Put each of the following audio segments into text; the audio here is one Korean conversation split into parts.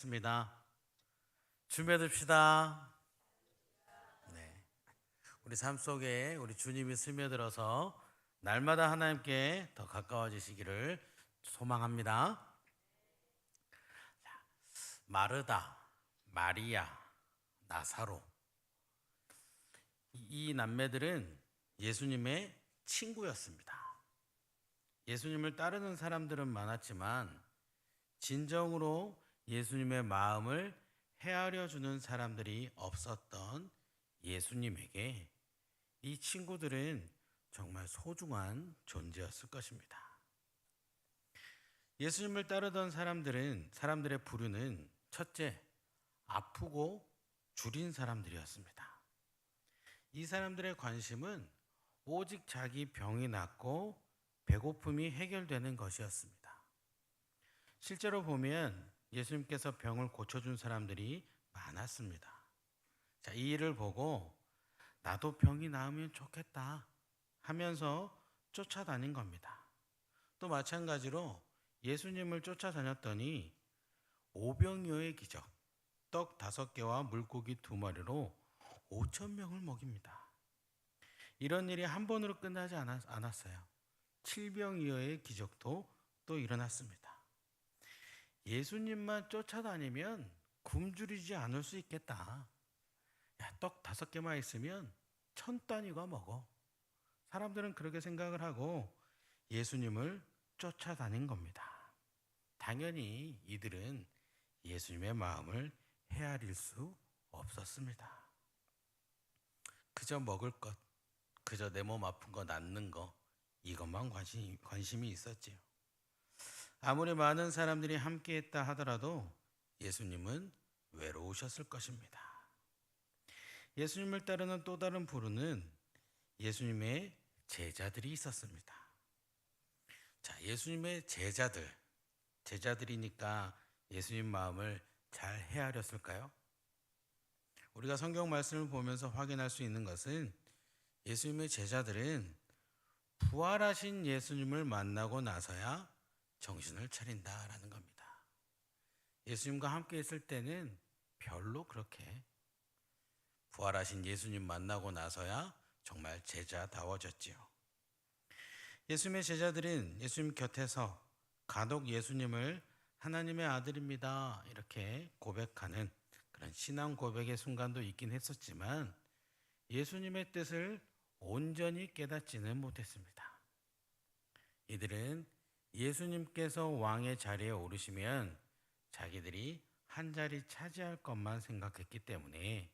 습니다. 주며듭시다. 네, 우리 삶 속에 우리 주님이 스며들어서 날마다 하나님께 더 가까워지시기를 소망합니다. 마르다, 마리아, 나사로, 이 남매들은 예수님의 친구였습니다. 예수님을 따르는 사람들은 많았지만 진정으로 예수님의 마음을 헤아려 주는 사람들이 없었던 예수님에게 이 친구들은 정말 소중한 존재였을 것입니다. 예수님을 따르던 사람들의 부류는 첫째, 아프고 줄인 사람들이었습니다. 이 사람들의 관심은 오직 자기 병이 낫고 배고픔이 해결되는 것이었습니다. 실제로 보면 예수님께서 병을 고쳐준 사람들이 많았습니다. 자, 이 일을 보고 나도 병이 나으면 좋겠다 하면서 쫓아다닌 겁니다. 또 마찬가지로 예수님을 쫓아다녔더니 오병이어의 기적, 떡 5개와 물고기 2마리로 5천 명을 먹입니다. 이런 일이 한 번으로 끝나지 않았어요. 7병이어의 기적도 또 일어났습니다. 예수님만 쫓아다니면 굶주리지 않을 수 있겠다. 야, 떡 5개만 있으면 1,000단위가 먹어. 사람들은 그렇게 생각을 하고 예수님을 쫓아다닌 겁니다. 당연히 이들은 예수님의 마음을 헤아릴 수 없었습니다. 그저 먹을 것, 그저 내 몸 아픈 거 낫는 거, 이것만 관심이 있었지요. 아무리 많은 사람들이 함께했다 하더라도 예수님은 외로우셨을 것입니다. 예수님을 따르는 또 다른 부류는 예수님의 제자들이 있었습니다. 자, 예수님의 제자들이니까 예수님 마음을 잘 헤아렸을까요? 우리가 성경 말씀을 보면서 확인할 수 있는 것은 예수님의 제자들은 부활하신 예수님을 만나고 나서야 정신을 차린다라는 겁니다. 예수님과 함께 있을 때는 별로 그렇게 부활하신 예수님 만나고 나서야 정말 제자다워졌지요. 예수님의 제자들은 예수님 곁에서 간혹 예수님을 하나님의 아들입니다 이렇게 고백하는 그런 신앙 고백의 순간도 있긴 했었지만 예수님의 뜻을 온전히 깨닫지는 못했습니다. 이들은 예수님께서 왕의 자리에 오르시면 자기들이 한 자리 차지할 것만 생각했기 때문에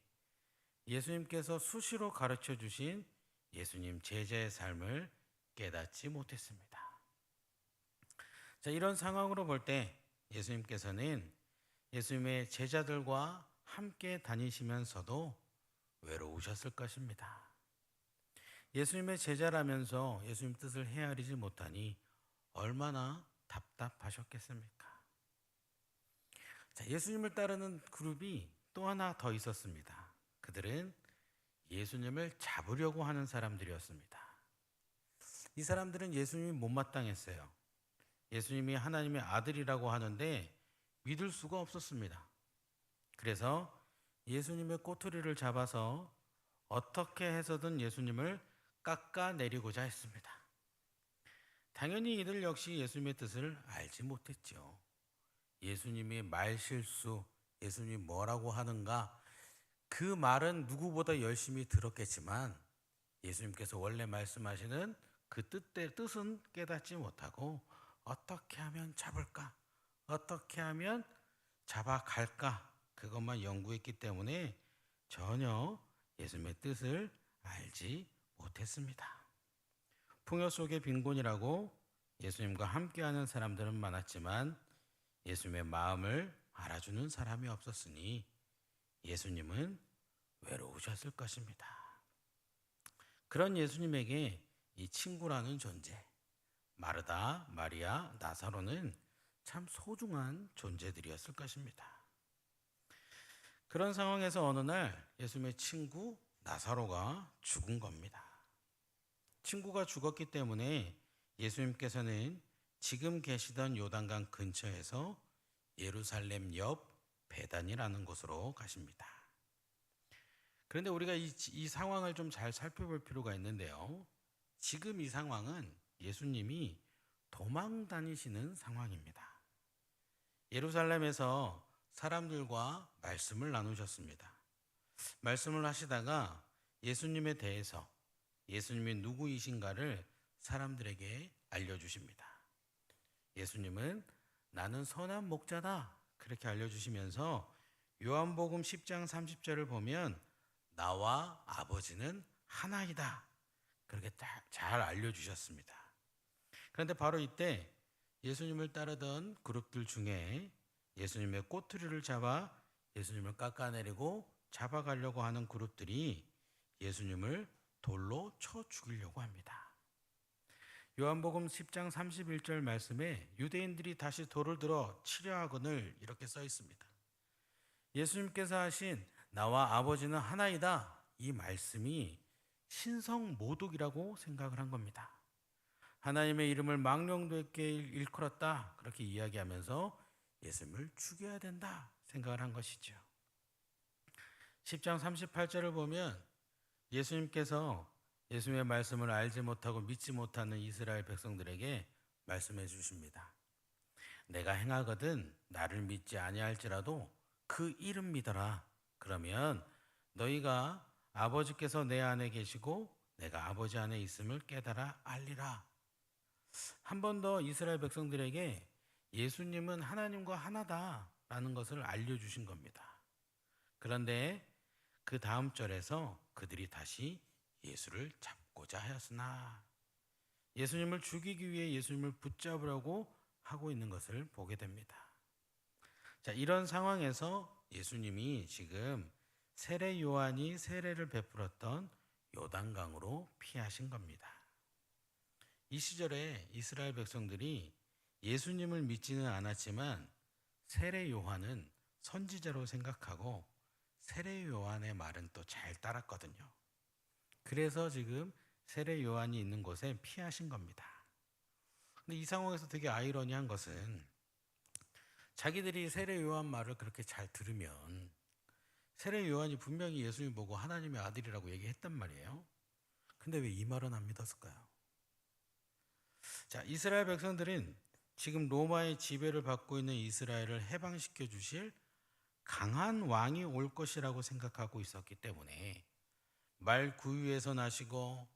예수님께서 수시로 가르쳐 주신 예수님 제자의 삶을 깨닫지 못했습니다. 자, 이런 상황으로 볼 때 예수님께서는 예수님의 제자들과 함께 다니시면서도 외로우셨을 것입니다. 예수님의 제자라면서 예수님 뜻을 헤아리지 못하니 얼마나 답답하셨겠습니까? 자, 예수님을 따르는 그룹이 또 하나 더 있었습니다. 그들은 예수님을 잡으려고 하는 사람들이었습니다. 이 사람들은 예수님이 못마땅했어요. 예수님이 하나님의 아들이라고 하는데 믿을 수가 없었습니다. 그래서 예수님의 꼬투리를 잡아서 어떻게 해서든 예수님을 깎아내리고자 했습니다. 당연히 이들 역시 예수님의 뜻을 알지 못했죠. 예수님이 말실수, 예수님이 뭐라고 하는가, 그 말은 누구보다 열심히 들었겠지만 예수님께서 원래 말씀하시는 그 뜻은 깨닫지 못하고 어떻게 하면 잡을까, 어떻게 하면 잡아갈까, 그것만 연구했기 때문에 전혀 예수님의 뜻을 알지 못했습니다. 풍요 속의 빈곤이라고 예수님과 함께하는 사람들은 많았지만 예수님의 마음을 알아주는 사람이 없었으니 예수님은 외로우셨을 것입니다. 그런 예수님에게 이 친구라는 존재, 마르다, 마리아, 나사로는 참 소중한 존재들이었을 것입니다. 그런 상황에서 어느 날 예수님의 친구 나사로가 죽은 겁니다. 친구가 죽었기 때문에 예수님께서는 지금 계시던 요단강 근처에서 예루살렘 옆 베단이라는 곳으로 가십니다. 그런데 우리가 이 상황을 좀 잘 살펴볼 필요가 있는데요. 지금 이 상황은 예수님이 도망 다니시는 상황입니다. 예루살렘에서 사람들과 말씀을 나누셨습니다. 말씀을 하시다가 예수님에 대해서 예수님이 누구이신가를 사람들에게 알려주십니다. 예수님은 나는 선한 목자다 그렇게 알려주시면서 요한복음 10장 30절을 보면 나와 아버지는 하나이다 그렇게 잘 알려주셨습니다. 그런데 바로 이때 예수님을 따르던 그룹들 중에 예수님의 꼬투리를 잡아 예수님을 깎아내리고 잡아가려고 하는 그룹들이 예수님을 돌로 쳐 죽이려고 합니다. 요한복음 10장 31절 말씀에 유대인들이 다시 돌을 들어 치려 하거늘 이렇게 써 있습니다. 예수님께서 하신 나와 아버지는 하나이다 이 말씀이 신성모독이라고 생각을 한 겁니다. 하나님의 이름을 망령되게 일컬었다 그렇게 이야기하면서 예수님을 죽여야 된다 생각을 한 것이죠. 10장 38절을 보면 예수님께서 예수님의 말씀을 알지 못하고 믿지 못하는 이스라엘 백성들에게 말씀해 주십니다. 내가 행하거든 나를 믿지 아니할지라도 그 이름 믿어라. 그러면 너희가 아버지께서 내 안에 계시고 내가 아버지 안에 있음을 깨달아 알리라. 한 번 더 이스라엘 백성들에게 예수님은 하나님과 하나다라는 것을 알려주신 겁니다. 그런데 그 다음 절에서 그들이 다시 예수를 잡고자 하였으나 예수님을 죽이기 위해 예수님을 붙잡으려고 하고 있는 것을 보게 됩니다. 자, 이런 상황에서 예수님이 지금 세례 요한이 세례를 베풀었던 요단강으로 피하신 겁니다. 이 시절에 이스라엘 백성들이 예수님을 믿지는 않았지만 세례 요한은 선지자로 생각하고 세례 요한의 말은 또 잘 따랐거든요. 그래서 지금 세례 요한이 있는 곳에 피하신 겁니다. 근데 이 상황에서 되게 아이러니한 것은 자기들이 세례 요한 말을 그렇게 잘 들으면 세례 요한이 분명히 예수님 보고 하나님의 아들이라고 얘기했단 말이에요. 근데 왜 이 말은 안 믿었을까요? 자, 이스라엘 백성들은 지금 로마의 지배를 받고 있는 이스라엘을 해방시켜 주실 강한 왕이 올 것이라고 생각하고 있었기 때문에 말 구유에서 나시고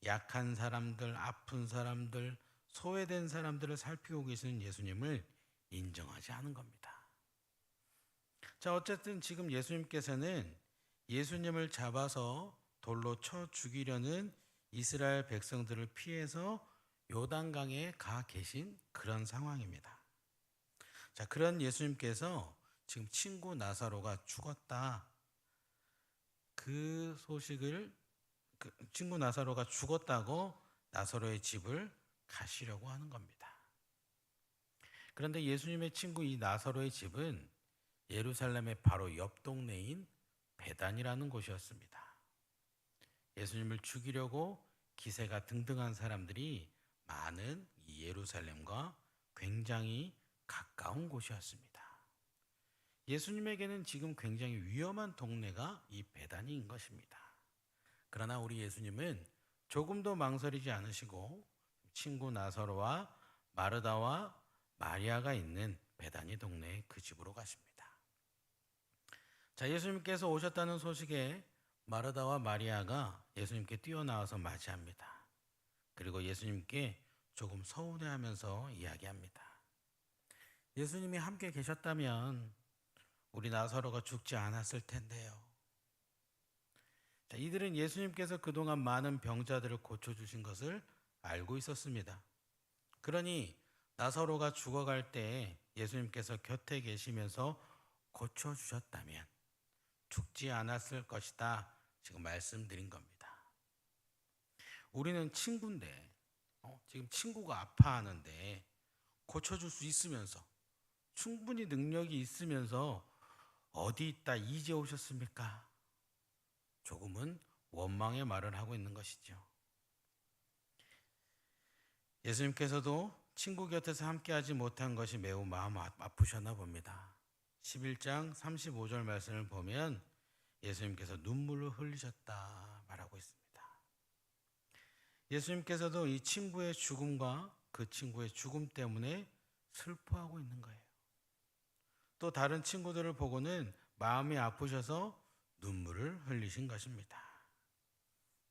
약한 사람들, 아픈 사람들, 소외된 사람들을 살피고 계시는 예수님을 인정하지 않은 겁니다. 자, 어쨌든 지금 예수님께서는 예수님을 잡아서 돌로 쳐 죽이려는 이스라엘 백성들을 피해서 요단강에 가 계신 그런 상황입니다. 자, 그런 예수님께서 지금 친구 나사로가 죽었다. 그 소식을 친구 나사로가 죽었다고 나사로의 집을 가시려고 하는 겁니다. 그런데 예수님의 친구 이 나사로의 집은 예루살렘의 바로 옆 동네인 베단이라는 곳이었습니다. 예수님을 죽이려고 기세가 등등한 사람들이 많은 이 예루살렘과 굉장히 가까운 곳이었습니다. 예수님에게는 지금 굉장히 위험한 동네가 이 베단인 것입니다. 그러나 우리 예수님은 조금도 망설이지 않으시고 친구 나사로와 마르다와 마리아가 있는 베다니 동네의 그 집으로 가십니다. 자, 예수님께서 오셨다는 소식에 마르다와 마리아가 예수님께 뛰어나와서 맞이합니다. 그리고 예수님께 조금 서운해하면서 이야기합니다. 예수님이 함께 계셨다면 우리 나사로가 죽지 않았을 텐데요. 자, 이들은 예수님께서 그동안 많은 병자들을 고쳐주신 것을 알고 있었습니다. 그러니 나사로가 죽어갈 때 예수님께서 곁에 계시면서 고쳐주셨다면 죽지 않았을 것이다. 지금 말씀드린 겁니다. 우리는 친구인데 지금 친구가 아파하는데 고쳐줄 수 있으면서 충분히 능력이 있으면서 어디 있다 이제 오셨습니까? 조금은 원망의 말을 하고 있는 것이죠. 예수님께서도 친구 곁에서 함께하지 못한 것이 매우 마음 아프셨나 봅니다. 11장 35절 말씀을 보면 예수님께서 눈물을 흘리셨다 말하고 있습니다. 예수님께서도 이 친구의 죽음과 그 친구의 죽음 때문에 슬퍼하고 있는 거예요. 또 다른 친구들을 보고는 마음이 아프셔서 눈물을 흘리신 것입니다.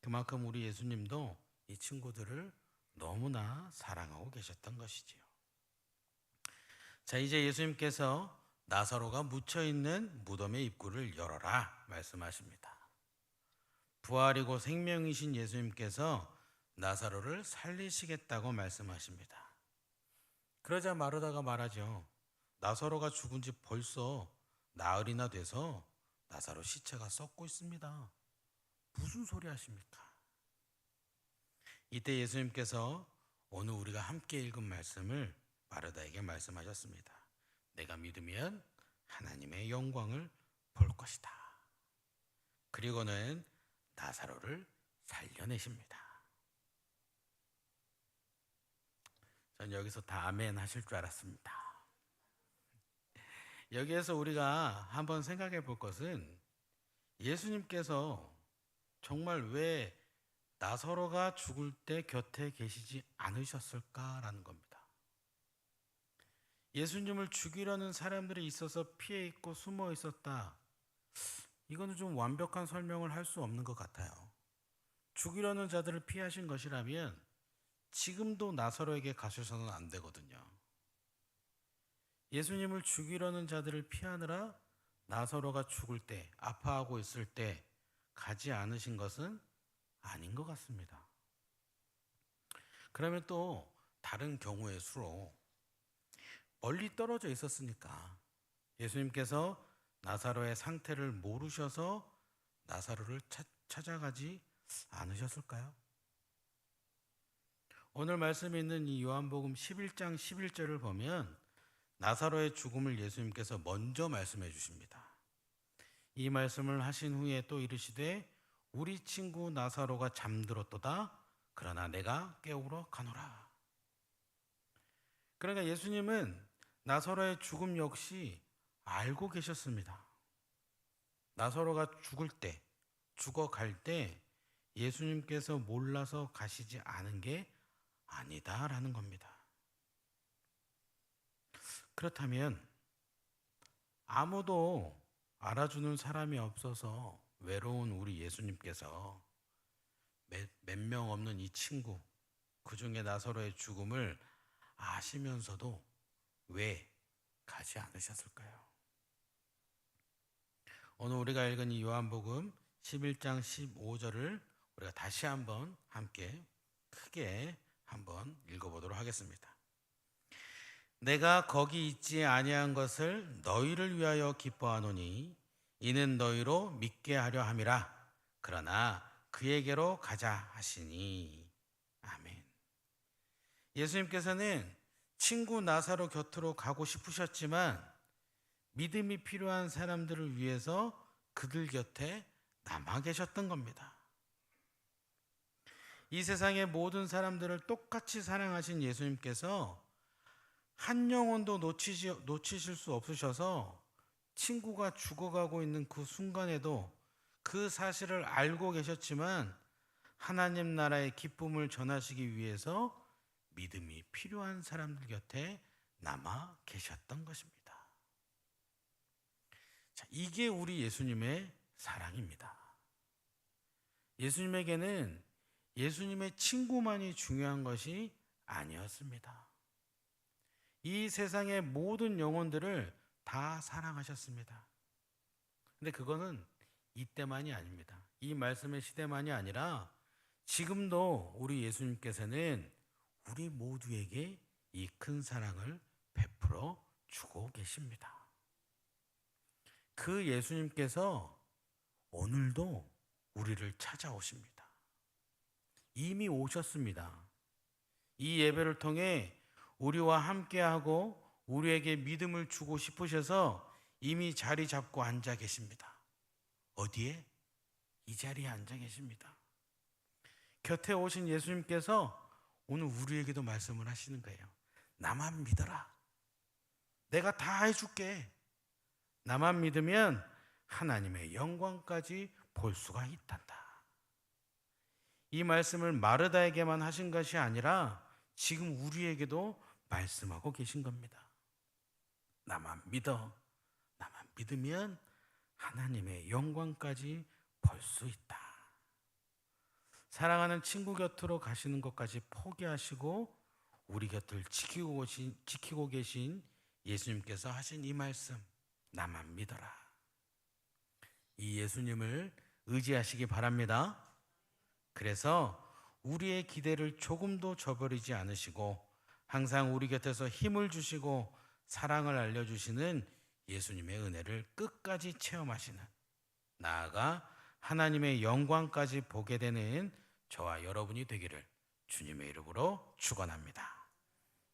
그만큼 우리 예수님도 이 친구들을 너무나 사랑하고 계셨던 것이지요. 자, 이제 예수님께서 나사로가 묻혀있는 무덤의 입구를 열어라 말씀하십니다. 부활이고 생명이신 예수님께서 나사로를 살리시겠다고 말씀하십니다. 그러자 마르다가 말하죠. 나사로가 죽은 지 벌써 나흘이나 돼서 나사로 시체가 썩고 있습니다. 무슨 소리 하십니까? 이때 예수님께서 오늘 우리가 함께 읽은 말씀을 마르다에게 말씀하셨습니다. 내가 믿으면 하나님의 영광을 볼 것이다. 그리고는 나사로를 살려내십니다. 전 여기서 다 아멘 하실 줄 알았습니다. 여기에서 우리가 한번 생각해 볼 것은 예수님께서 정말 왜 나사로가 죽을 때 곁에 계시지 않으셨을까라는 겁니다. 예수님을 죽이려는 사람들이 있어서 피해 있고 숨어 있었다. 이거는 좀 완벽한 설명을 할 수 없는 것 같아요. 죽이려는 자들을 피하신 것이라면 지금도 나사로에게 가셔서는 안 되거든요. 예수님을 죽이려는 자들을 피하느라 나사로가 죽을 때, 아파하고 있을 때 가지 않으신 것은 아닌 것 같습니다. 그러면 또 다른 경우의 수로 멀리 떨어져 있었으니까 예수님께서 나사로의 상태를 모르셔서 나사로를 찾아가지 않으셨을까요? 오늘 말씀에 있는 이 요한복음 11장 11절을 보면 나사로의 죽음을 예수님께서 먼저 말씀해 주십니다. 이 말씀을 하신 후에 또 이르시되 우리 친구 나사로가 잠들었도다. 그러나 내가 깨우러 가노라. 그러니까 예수님은 나사로의 죽음 역시 알고 계셨습니다. 나사로가 죽을 때, 죽어갈 때 예수님께서 몰라서 가시지 않은 게 아니다라는 겁니다. 그렇다면 아무도 알아주는 사람이 없어서 외로운 우리 예수님께서 몇 명 없는 이 친구, 그 중에 나사로의 죽음을 아시면서도 왜 가지 않으셨을까요? 오늘 우리가 읽은 이 요한복음 11장 15절을 우리가 다시 한번 함께 크게 한번 읽어보도록 하겠습니다. 내가 거기 있지 아니한 것을 너희를 위하여 기뻐하노니 이는 너희로 믿게 하려 함이라. 그러나 그에게로 가자 하시니. 아멘. 예수님께서는 친구 나사로 곁으로 가고 싶으셨지만 믿음이 필요한 사람들을 위해서 그들 곁에 남아 계셨던 겁니다. 이 세상의 모든 사람들을 똑같이 사랑하신 예수님께서 한 영혼도 놓치실 수 없으셔서 친구가 죽어가고 있는 그 순간에도 그 사실을 알고 계셨지만 하나님 나라의 기쁨을 전하시기 위해서 믿음이 필요한 사람들 곁에 남아 계셨던 것입니다. 자, 이게 우리 예수님의 사랑입니다. 예수님에게는 예수님의 친구만이 중요한 것이 아니었습니다. 이 세상의 모든 영혼들을 다 사랑하셨습니다. 근데 그거는 이때만이 아닙니다. 이 말씀의 시대만이 아니라 지금도 우리 예수님께서는 우리 모두에게 이 큰 사랑을 베풀어 주고 계십니다. 그 예수님께서 오늘도 우리를 찾아오십니다. 이미 오셨습니다. 이 예배를 통해 우리와 함께하고 우리에게 믿음을 주고 싶으셔서 이미 자리 잡고 앉아 계십니다. 어디에? 이 자리에 앉아 계십니다. 곁에 오신 예수님께서 오늘 우리에게도 말씀을 하시는 거예요. 나만 믿어라. 내가 다 해줄게. 나만 믿으면 하나님의 영광까지 볼 수가 있단다. 이 말씀을 마르다에게만 하신 것이 아니라 지금 우리에게도 말씀하고 계신 겁니다. 나만 믿어. 나만 믿으면 하나님의 영광까지 볼 수 있다. 사랑하는 친구 곁으로 가시는 것까지 포기하시고 우리 곁을 지키고 계신 예수님께서 하신 이 말씀, 나만 믿어라. 이 예수님을 의지하시기 바랍니다. 그래서 우리의 기대를 조금도 저버리지 않으시고 항상 우리 곁에서 힘을 주시고 사랑을 알려주시는 예수님의 은혜를 끝까지 체험하시는, 나아가 하나님의 영광까지 보게 되는 저와 여러분이 되기를 주님의 이름으로 축원합니다.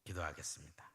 기도하겠습니다.